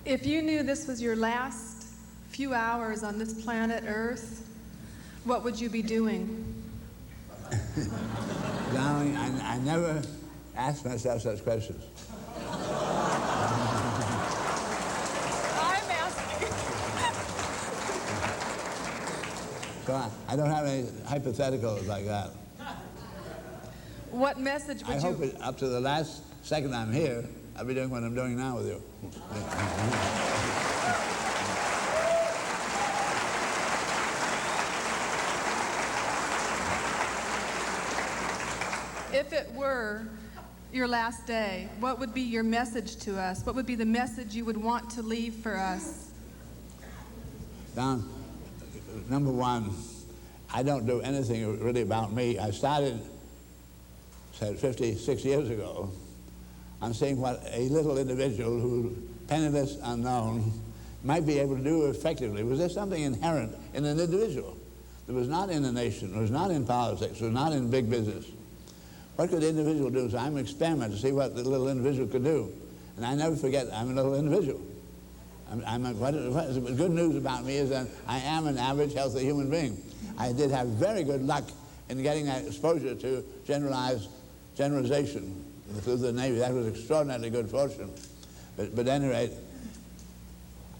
If you knew this was your last few hours on this planet Earth, what would you be doing? Darling, I never ask myself such questions. I'm asking. So I don't have any hypotheticals like that. What message would I you... hope it, up to the last second I'm here, I'll be doing what I'm doing now with you. If it were your last day, what would be your message to us? What would be the message you would want to leave for us? Now, number one, I don't do anything really about me. I started, said 56 years ago, on seeing what a little individual who, penniless, unknown, might be able to do effectively. Was there something inherent in an individual that was not in the nation, was not in politics, was not in big business? What could the individual do? So I'm an experiment to see what the little individual could do. And I never forget, I'm a little individual. What good news about me is that I am an average, healthy human being. I did have very good luck in getting that exposure to generalization through the Navy. That was extraordinarily good fortune. But at any rate,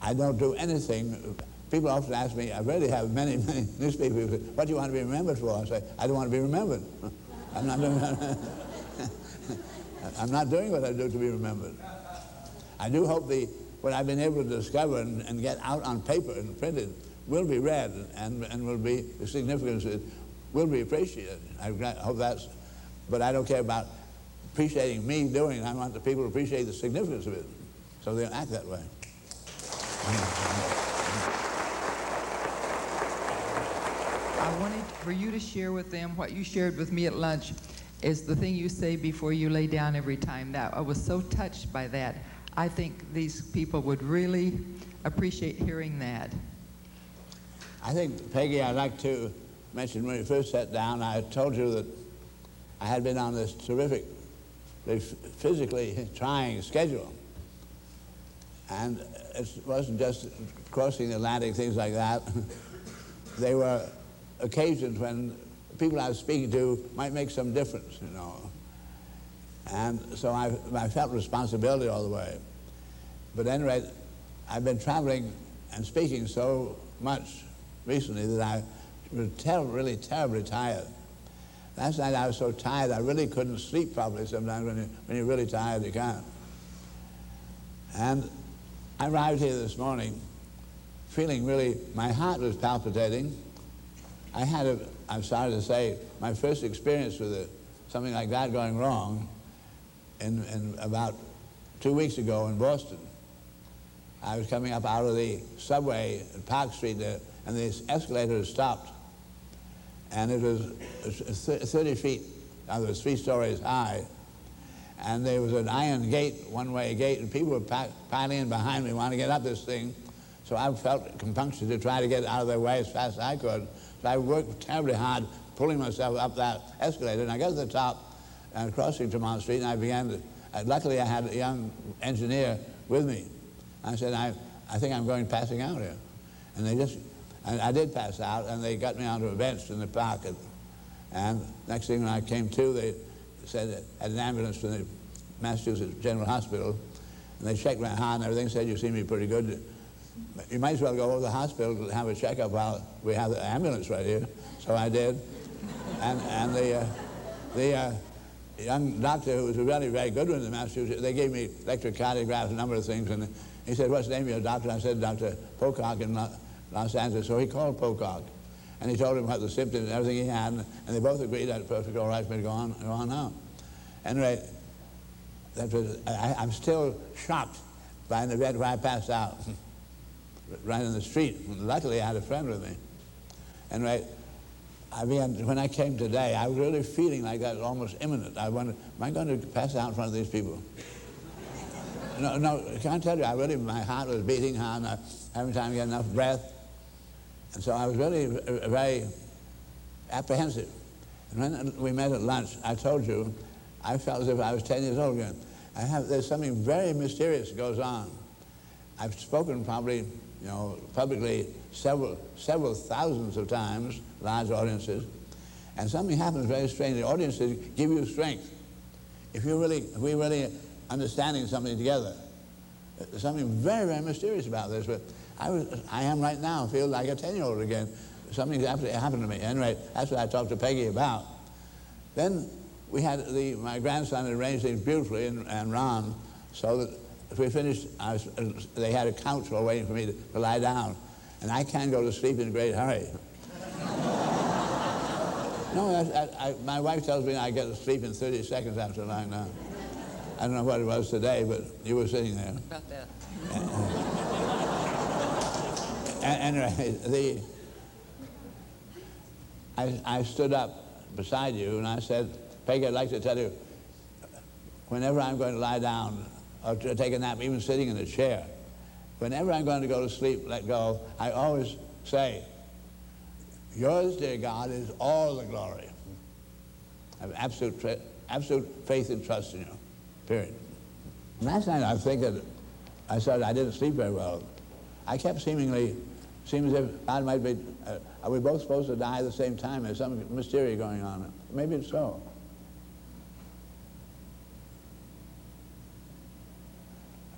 I don't do anything. People often ask me, I really have many newspapers, what do you want to be remembered for? I say, I don't want to be remembered. I'm not doing what I do to be remembered. I do hope what I've been able to discover and get out on paper and printed will be read and will be, the significance of it will be appreciated. I hope that's, but I don't care about appreciating me doing it. I want the people to appreciate the significance of it, so they'll act that way. I wanted for you to share with them what you shared with me at lunch is the thing you say before you lay down every time. Now, I was so touched by that. I think these people would really appreciate hearing that. I think, Peggy, I'd like to mention when we first sat down, I told you that I had been on this terrific, physically trying schedule. And it wasn't just crossing the Atlantic, things like that. They were occasions when people I was speaking to might make some difference, you know. And so I felt responsibility all the way. But at any rate, I've been traveling and speaking so much recently that I was really terribly tired. Last night I was so tired I really couldn't sleep properly. Sometimes when you're really tired, you can't. And I arrived here this morning feeling really, my heart was palpitating. I had, I'm sorry to say, my first experience with something like that going wrong in about 2 weeks ago in Boston. I was coming up out of the subway at Park Street there, and the escalator had stopped. And it was 30 feet, it was 3 stories high. And there was an iron gate, one-way gate, and people were piling in behind me, wanting to get up this thing. So I felt compunction to try to get out of their way as fast as I could. So I worked terribly hard, pulling myself up that escalator, and I got to the top, and crossing Tremont Street, and I began to, luckily I had a young engineer with me. I said, I think I'm passing out here. And I did pass out, and they got me onto a bench in the park. And next thing when I came to, they said they had an ambulance from the Massachusetts General Hospital, and they checked my heart and everything, said, you seem to be pretty good. You might as well go over to the hospital to have a checkup while we have the ambulance right here. So I did. And the young doctor, who was a really very good one in Massachusetts, they gave me electrocardiographs, a number of things, and he said, what's the name of your doctor? I said, Dr. Pocock in Los Angeles. So he called Pocock, and he told him what the symptoms and everything he had, and they both agreed that it's perfectly all right for me to go on now. Anyway, I'm still shocked by an event where I passed out right in the street. Luckily, I had a friend with me. Anyway, when I came today, I was really feeling like that was almost imminent. I wondered, am I going to pass out in front of these people? No, I can't tell you, my heart was beating hard, and having time to get enough breath. And so I was really very apprehensive. And when we met at lunch, I told you, I felt as if I was 10 years old again. There's something very mysterious that goes on. I've spoken probably, publicly several thousands of times, large audiences, and something happens very strange. The audiences give you strength. If we're really understanding something together, there's something very, very mysterious about this. But I am right now, feel like a 10-year-old again. Something's absolutely happened to me. Anyway, that's what I talked to Peggy about. Then we had my grandson had arranged things beautifully, and Ron, so that if we finished, they had a couch all waiting for me to lie down. And I can't go to sleep in a great hurry. No, my wife tells me I get to sleep in 30 seconds after lying down. I don't know what it was today, but you were sitting there. About that. Anyway, I stood up beside you and I said, Peggy, I'd like to tell you, whenever I'm going to lie down or to take a nap, even sitting in a chair, whenever I'm going to go to sleep, let go, I always say, yours, dear God, is all the glory. I have absolute faith and trust in you, period. Last night I think that I said I didn't sleep very well. I kept seemed as if God might be, are we both supposed to die at the same time? There's some mystery going on. Maybe it's so.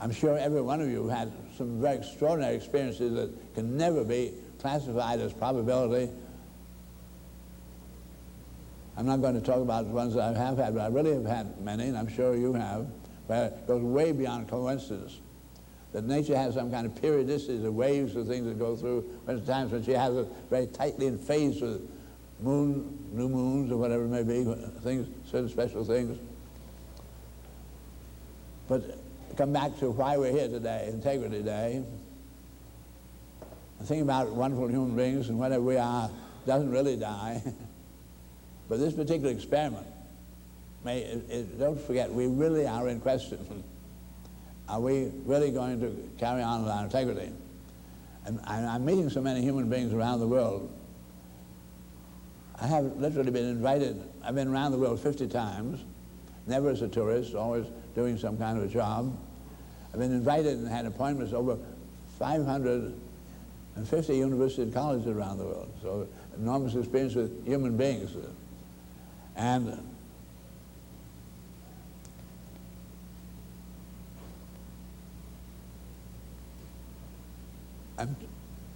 I'm sure every one of you had some very extraordinary experiences that can never be classified as probability. I'm not going to talk about the ones that I have had, but I really have had many, and I'm sure you have, where it goes way beyond coincidence. That nature has some kind of periodicity, the waves of things that go through. There's times when she has it very tightly in phase with new moons or whatever it may be, things, certain special things. But come back to why we're here today, Integrity Day. The thing about wonderful human beings and whatever we are doesn't really die. But this particular experiment, don't forget, we really are in question. Are we really going to carry on with our integrity? And I'm meeting so many human beings around the world. I have literally been invited. I've been around the world 50 times, never as a tourist, always doing some kind of a job. I've been invited and had appointments over 550 universities and colleges around the world. So enormous experience with human beings. And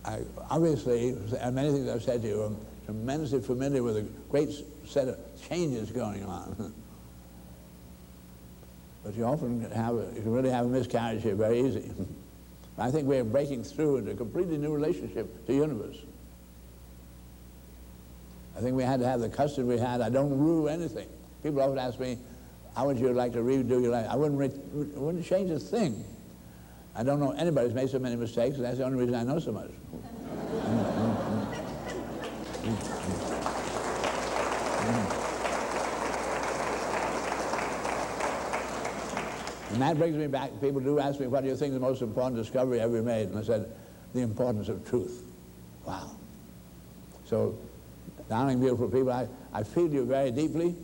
I obviously, many things I've said to you, I'm tremendously familiar with a great set of changes going on. But you often you can really have a miscarriage here very easy. I think we're breaking through into a completely new relationship to the universe. I think we had to have the custom we had. I don't rue anything. People often ask me, how would you like to redo your life? I wouldn't change a thing. I don't know anybody who's made so many mistakes, and that's the only reason I know so much. And that brings me back. People do ask me, what do you think the most important discovery ever made? And I said, the importance of truth. Wow. So, darling, beautiful people, I feel you very deeply.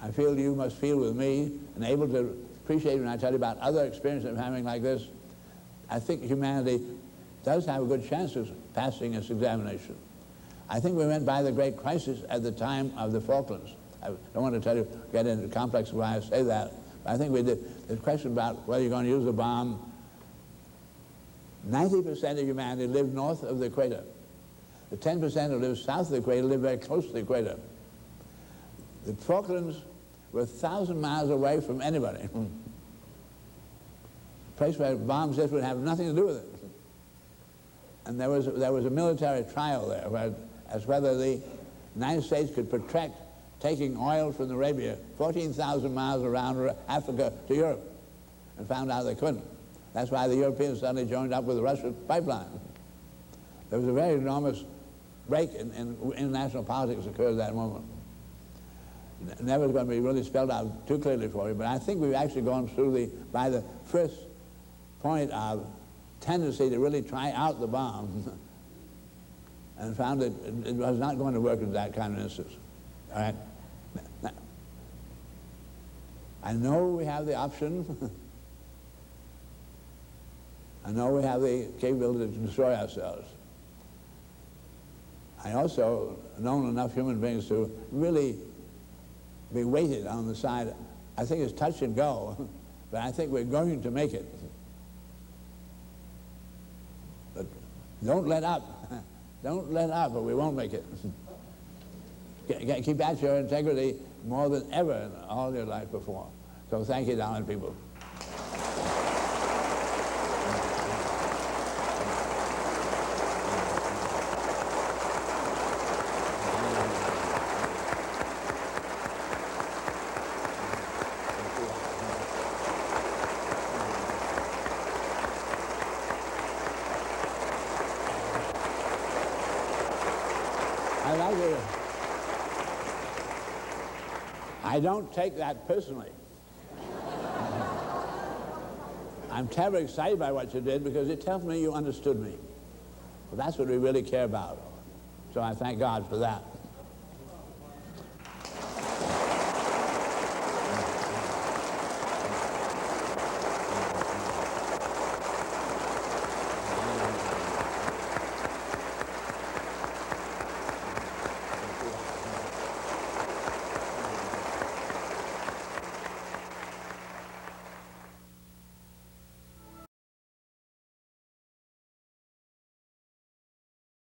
I feel you must feel with me and able to appreciate when I tell you about other experiences I'm having like this. I think humanity does have a good chance of passing its examination. I think we went by the great crisis at the time of the Falklands. I don't want to get into the complex of why I say that, but I think we did. The question about whether you're going to use a bomb, 90% of humanity lived north of the equator. The 10% who live south of the equator live very close to the equator. The Falklands were 1,000 miles away from anybody. A place where bombs just would have nothing to do with it. And there was a military trial there as whether the United States could protract taking oil from Arabia 14,000 miles around Africa to Europe, and found out they couldn't. That's why the Europeans suddenly joined up with the Russian pipeline. There was a very enormous break in international politics occurred at that moment. Never going to be really spelled out too clearly for you, but I think we've actually gone through by the first point of tendency to really try out the bomb and found that it was not going to work in that kind of instance. All right? Now, I know we have the option. I know we have the capability to destroy ourselves. I also known enough human beings to really be weighted on the side. I think it's touch and go, but I think we're going to make it. But don't let up. Don't let up, or we won't make it. Keep at your integrity more than ever in all your life before. So thank you, darling people. I don't take that personally. I'm terribly excited by what you did because it tells me you understood me. Well, that's what we really care about. So I thank God for that.